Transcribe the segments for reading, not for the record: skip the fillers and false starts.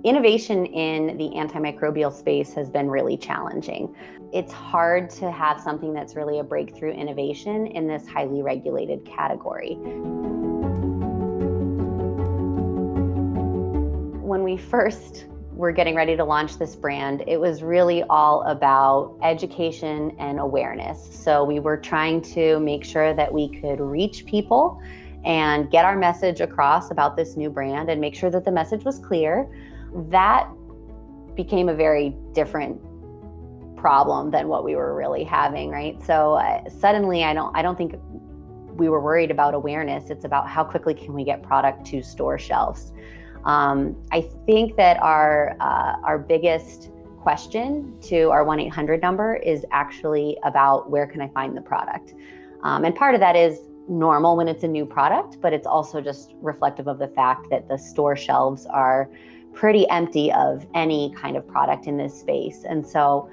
Innovation in the antimicrobial space has been really challenging. It's hard to have something that's really a breakthrough innovation in this highly regulated category. When we first were getting ready to launch this brand, it was really all about education and awareness. So we were trying to make sure that we could reach people and get our message across about this new brand and make sure that the message was clear. That became a very different problem than what we were really having, right? So suddenly I don't think we were worried about awareness. It's about how quickly can we get product to store shelves. I think that our biggest question to our 1-800 number is actually about where can I find the product? And part of that is normal when it's a new product, but it's also just reflective of the fact that the store shelves are pretty empty of any kind of product in this space. And so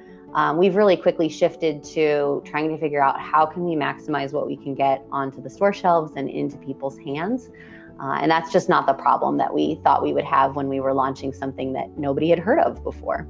we've really quickly shifted to trying to figure out how can we maximize what we can get onto the store shelves and into people's hands. And that's just not the problem that we thought we would have when we were launching something that nobody had heard of before.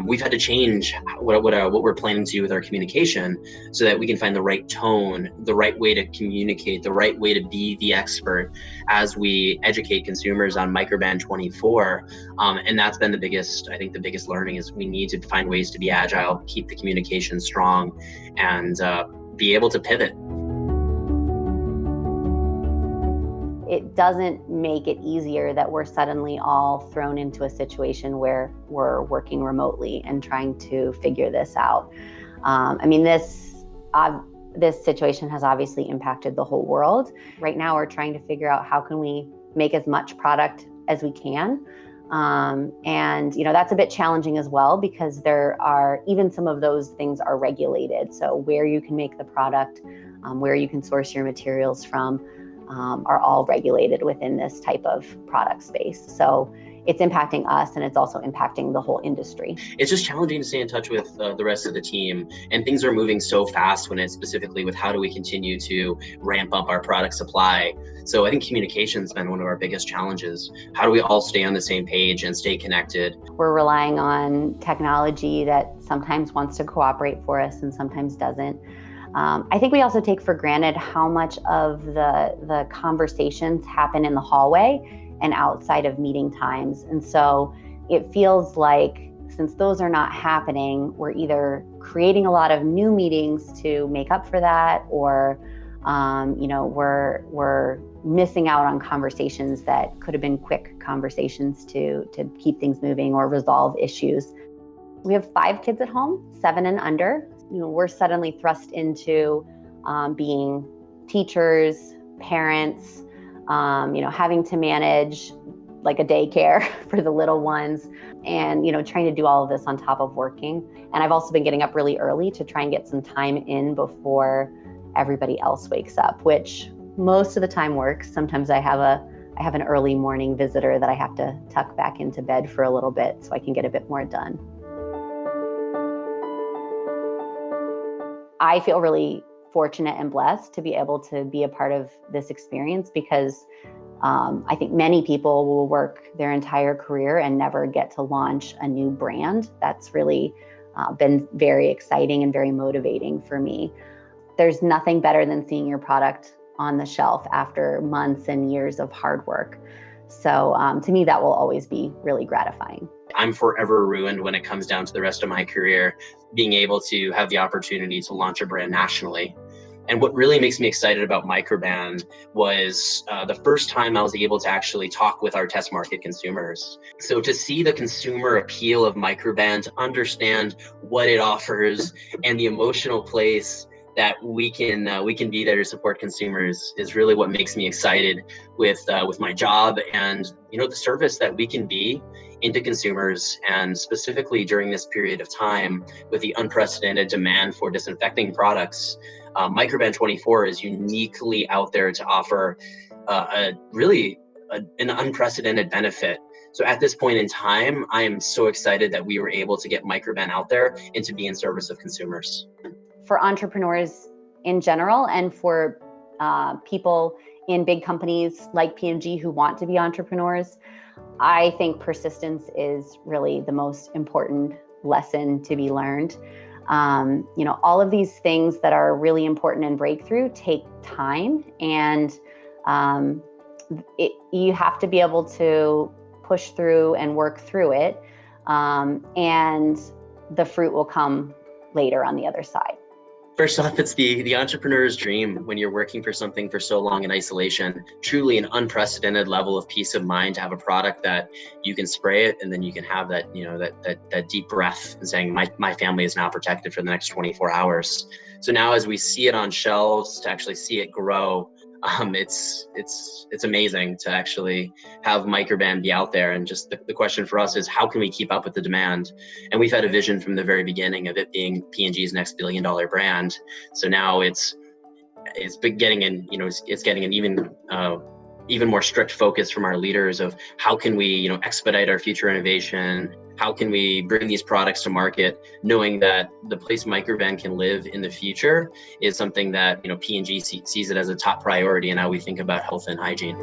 We've had to change what we're planning to do with our communication so that we can find the right tone, the right way to communicate, the right way to be the expert as we educate consumers on Microban 24. And that's been the biggest learning is we need to find ways to be agile, keep the communication strong, and be able to pivot. It doesn't make it easier that we're suddenly all thrown into a situation where we're working remotely and trying to figure this out. This situation has obviously impacted the whole world. Right now, we're trying to figure out how can we make as much product as we can. And that's a bit challenging as well because there are even some of those things are regulated. So where you can make the product, where you can source your materials from, are all regulated within this type of product space. So it's impacting us and it's also impacting the whole industry. It's just challenging to stay in touch with the rest of the team, and things are moving so fast when it's specifically with how do we continue to ramp up our product supply. So I think communication's been one of our biggest challenges. How do we all stay on the same page and stay connected? We're relying on technology that sometimes wants to cooperate for us and sometimes doesn't. I think we also take for granted how much of the conversations happen in the hallway and outside of meeting times. And so it feels like since those are not happening, we're either creating a lot of new meetings to make up for that, or we're missing out on conversations that could have been quick conversations to keep things moving or resolve issues. We have 5 kids at home, 7 and under. We're suddenly thrust into being teachers, parents, having to manage like a daycare for the little ones and, trying to do all of this on top of working. And I've also been getting up really early to try and get some time in before everybody else wakes up, which most of the time works. Sometimes I have an early morning visitor that I have to tuck back into bed for a little bit so I can get a bit more done. I feel really fortunate and blessed to be able to be a part of this experience because I think many people will work their entire career and never get to launch a new brand. That's really been very exciting and very motivating for me. There's nothing better than seeing your product on the shelf after months and years of hard work. So to me, that will always be really gratifying. I'm forever ruined when it comes down to the rest of my career, being able to have the opportunity to launch a brand nationally. And what really makes me excited about Microban was the first time I was able to actually talk with our test market consumers. So to see the consumer appeal of Microban, to understand what it offers and the emotional place that we can be there to support consumers is really what makes me excited with my job and the service that we can be into consumers, and specifically during this period of time with the unprecedented demand for disinfecting products. Microban 24 is uniquely out there to offer an unprecedented benefit. So at this point in time, I am so excited that we were able to get Microban out there and to be in service of consumers. For entrepreneurs in general and for people in big companies like P&G who want to be entrepreneurs, I think persistence is really the most important lesson to be learned. All of these things that are really important and breakthrough take time, and you have to be able to push through and work through it, and the fruit will come later on the other side. First off, it's the entrepreneur's dream when you're working for something for so long in isolation. Truly an unprecedented level of peace of mind to have a product that you can spray it and then you can have that, that deep breath and saying, my family is now protected for the next 24 hours. So now as we see it on shelves, to actually see it grow, it's amazing to actually have Microban be out there. And just the question for us is, how can we keep up with the demand? And we've had a vision from the very beginning of it being P&G's next billion-dollar brand. So now it's getting an even more strict focus from our leaders of how can we expedite our future innovation. How can we bring these products to market, knowing that the place Microban can live in the future is something that P&G sees it as a top priority in how we think about health and hygiene.